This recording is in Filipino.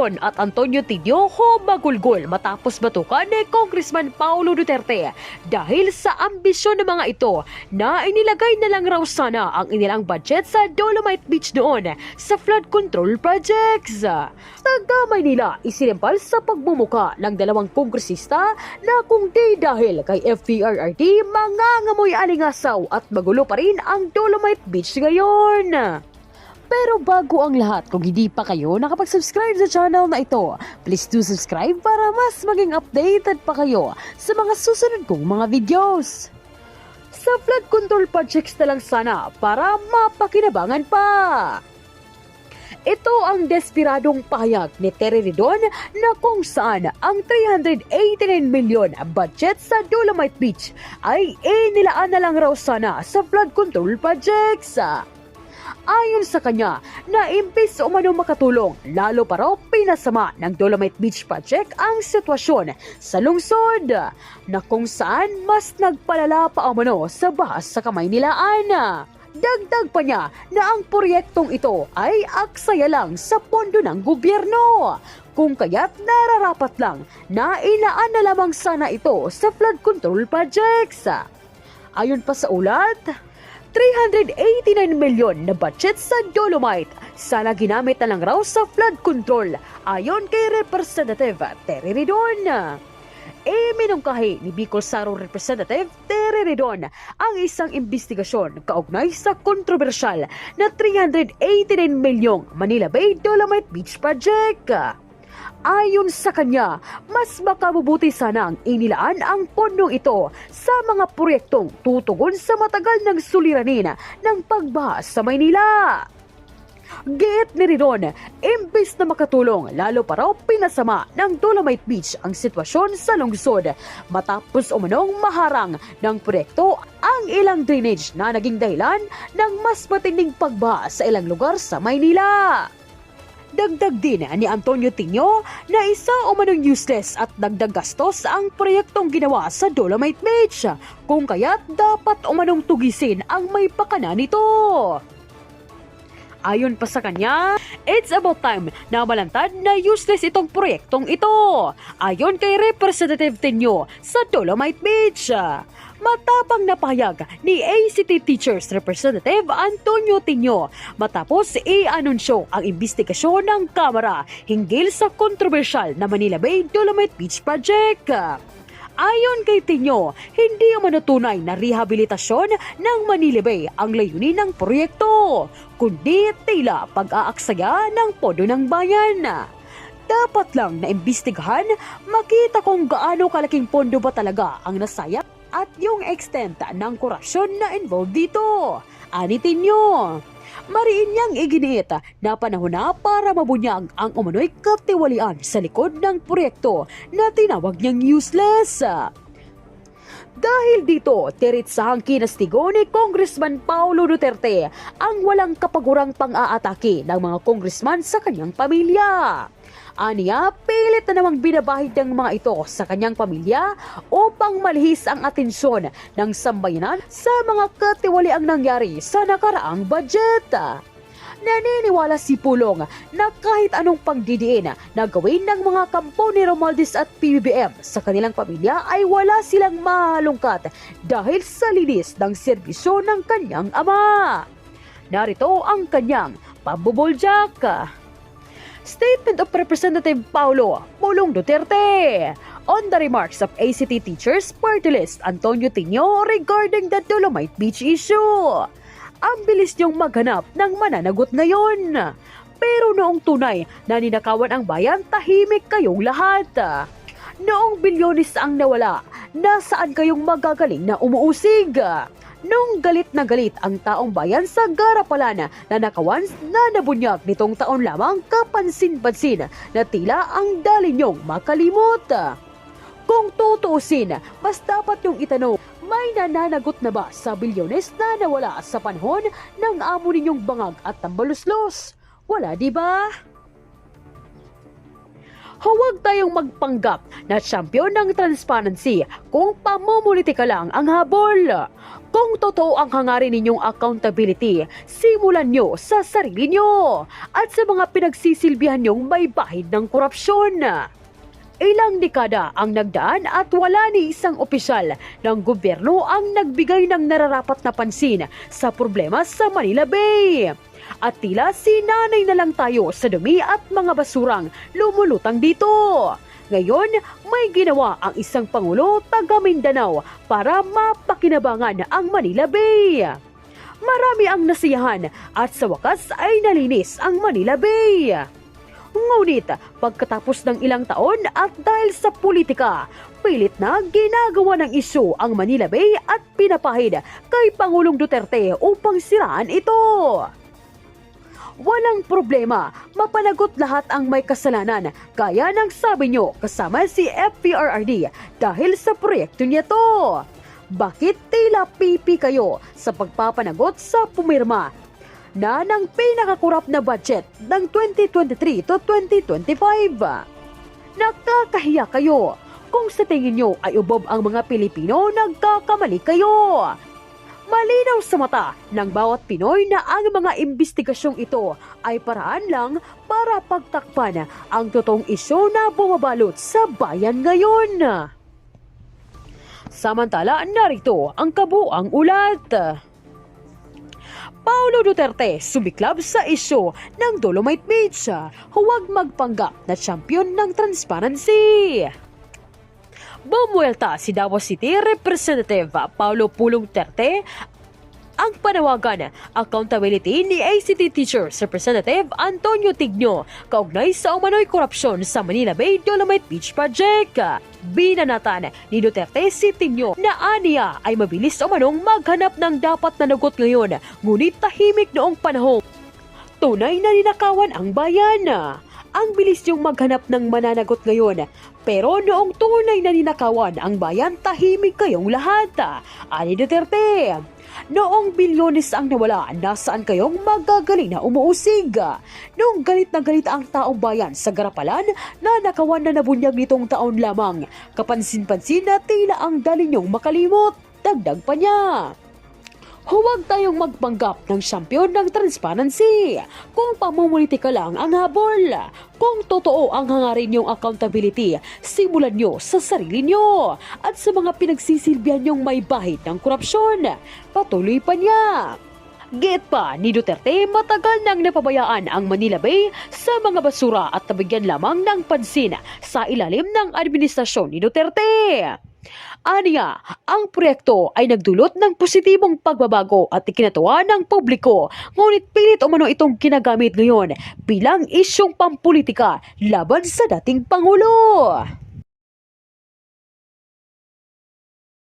Ridon at Antonio Tidio humagulgol matapos batukan ni Congressman Paulo Duterte dahil sa ambisyon ng mga ito na inilagay na lang raw sana ang inilang budget sa Dolomite Beach noon sa flood control projects. Tagamay nila isinimpal sa pagmumuka ng dalawang kongresista na kung di dahil kay FPRRD mangangamoy alingasaw at magulo pa rin ang Dolomite Beach ngayon. Pero bago ang lahat, kung hindi pa kayo nakapag-subscribe sa channel na ito, please do subscribe para mas maging updated pa kayo sa mga susunod kong mga videos. Sa flood control projects na lang sana para mapakinabangan pa. Ito ang desperadong pahayag ni Terry Ridon na kung saan ang 389 milyon budget sa Dolomite Beach ay inilaan na lang raw sana sa flood control projects. Ayon sa kanya, na imbis umano makatulong, lalo pa raw pinasama ng Dolomite Beach Project ang sitwasyon sa lungsod na kung saan mas nagpalala pa umano sa bahas sa kamay nilaan. Dagdag pa niya na ang proyektong ito ay aksaya lang sa pondo ng gobyerno, kung kaya't nararapat lang na ilaan na lamang sana ito sa flood control projects. Ayon pa sa ulat, 389 milyon na budget sa Dolomite sana ginamit na lang raw sa flood control ayon kay Representative Terry Ridon. Minungkahi ni Bicol Saro Representative Terry Ridon ang isang investigasyon kaugnay sa kontrobersyal na 389 milyong Manila Bay Dolomite Beach Project. Ayon sa kanya, mas makabubuti sana ang inilaan ang pondong ito sa mga proyektong tutugon sa matagal ng suliranin ng pagbaha sa Maynila. Giit ni Ridon, imbis na makatulong, lalo pa raw pinasama ng Dolomite Beach ang sitwasyon sa lungsod matapos umanong maharang ng proyekto ang ilang drainage na naging dahilan ng mas matinding pagbaha sa ilang lugar sa Maynila. Dagdag din ni Antonio Tidio na isa umanong useless at dagdag gastos ang proyektong ginawa sa Dolomite Beach, kung kaya't dapat umanong tugisin ang may pakana nito. Ayon pa sa kanya, it's about time na malantad na useless itong proyektong ito, ayon kay Representative Tidio sa Dolomite Beach. Matapang na pahayag ni ACT Teachers Representative Antonio Tidio matapos i-anunsyo ang investigasyon ng Kamara hinggil sa kontrobersyal na Manila Bay Dolomite Beach Project. Ayon kay Tidio, hindi umano tunay na rehabilitasyon ng Manila Bay ang layunin ng proyekto, kundi tila pag-aaksaya ng pondo ng bayan. Dapat lang na imbestigahan, makita kung gaano kalaking pondo ba talaga ang nasayang at yung extent ng korupsyon na involved dito. Ani Tidio, mariin niyang iginiit na panahon na para mabunyag ang umano'y katiwalian sa likod ng proyekto na tinawag niyang useless. Dahil dito, tiritsahang kinastigo ni Congressman Paulo Duterte ang walang kapagurang pang-aatake ng mga congressman sa kanyang pamilya. Aniya, pilit na namang binabahid ng mga ito sa kanyang pamilya upang malihis ang atensyon ng sambayanan sa mga katiwaliang nangyari sa nakaraang budget. Naniniwala si Pulong na kahit anong pagdidiin na gawin ng mga kampo ni Romualdez at PBBM sa kanilang pamilya ay wala silang mahalungkat dahil sa linis ng serbisyo ng kanyang ama. Narito ang kanyang pambuboljak. Statement of Representative Paulo Pulong Duterte on the remarks of ACT Teachers Party List Antonio Tidio regarding the Dolomite Beach issue. Ang bilis niyong maghanap ng mananagot ngayon. Pero noong tunay na ninakawan ang bayan, tahimik kayong lahat. Noong bilyones ang nawala, nasaan kayong magagaling na umuusig? Nung galit na galit ang taong bayan sa garapalan na nakawan na nabunyag nitong taon lamang, kapansin-pansin na tila ang dali niyong makalimot. Kung tutuusin, mas dapat yung itanong, may nananagot na ba sa bilyones na nawala sa panahon ng amo ninyong bangag at tambaluslos? Wala, di ba? Huwag tayong magpanggap na champion ng transparency kung pamumulitika lang ang habol. Kung totoo ang hangarin ninyong accountability, simulan nyo sa sarili nyo at sa mga pinagsisilbihan nyong may bahid ng korupsyon. Ilang dekada ang nagdaan at wala ni isang opisyal ng gobyerno ang nagbigay ng nararapat na pansin sa problema sa Manila Bay. At tila sinanay na lang tayo sa dumi at mga basurang lumulutang dito. Ngayon, may ginawa ang isang Pangulo taga Mindanao para mapakinabangan ang Manila Bay. Marami ang nasiyahan at sa wakas ay nalinis ang Manila Bay. Ngunit pagkatapos ng ilang taon at dahil sa politika, pilit na ginagawa ng isyu ang Manila Bay at pinapahid kay Pangulong Duterte upang siraan ito. Walang problema, mapanagot lahat ang may kasalanan, gaya ng sabi nyo kasama si FPRRD dahil sa proyekto niya to. Bakit tila pipi kayo sa pagpapanagot sa pumirma na ng pinakakurap na budget ng 2023 to 2025? Nakakahiya kayo. Kung sa tingin nyo ay ubob ang mga Pilipino, nagkakamali kayo. Malinaw sa mata ng bawat Pinoy na ang mga imbestigasyong ito ay paraan lang para pagtakpan ang totoong isyu na bumabalot sa bayan ngayon. Samantala, narito ang kabuang ulat. Paulo Duterte sumiklab sa isyu ng Dolomite Beach. Huwag magpanggap na champion ng transparency. Bumuelta si Davao City Representative Paulo Pulong Duterte ang panawagan accountability ni ACT Teachers Representative Antonio Tigno kaugnay sa umano'y korupsyon sa Manila Bay Dolomite Beach Project. Binanatan ni Duterte si Tigno na aniya ay mabilis umanong maghanap ng dapat na nagot ngayon, ngunit tahimik noong panahon tunay na ninakawan ang bayan. Ang bilis yung maghanap ng mananagot ngayon, pero noong tunay na ninakawan ang bayan, tahimik kayong lahat. Ani Duterte, noong bilyones ang nawala, nasaan kayong magagaling na umuusig? Noong galit na galit ang taong bayan sa garapalan, nanakawan na nabunyag nitong taon lamang. Kapansin-pansin na tila ang dali niyong makalimot. Dagdag pa niya, huwag tayong magpanggap ng champion ng transparency kung pamumulitika lang ang habol. Kung totoo ang hangarin niyong accountability, simulan niyo sa sarili niyo at sa mga pinagsisilbihan niyong may bahid ng korupsyon. Patuloy pa niya. Giit pa ni Duterte, matagal nang napabayaan ang Manila Bay sa mga basura at nabigyan lamang ng pansin sa ilalim ng administrasyon ni Duterte. Aniya, ang proyekto ay nagdulot ng positibong pagbabago at ikinatuwa ng publiko, ngunit pilit umano itong ginagamit ngayon bilang isyong pampolitika laban sa dating Pangulo.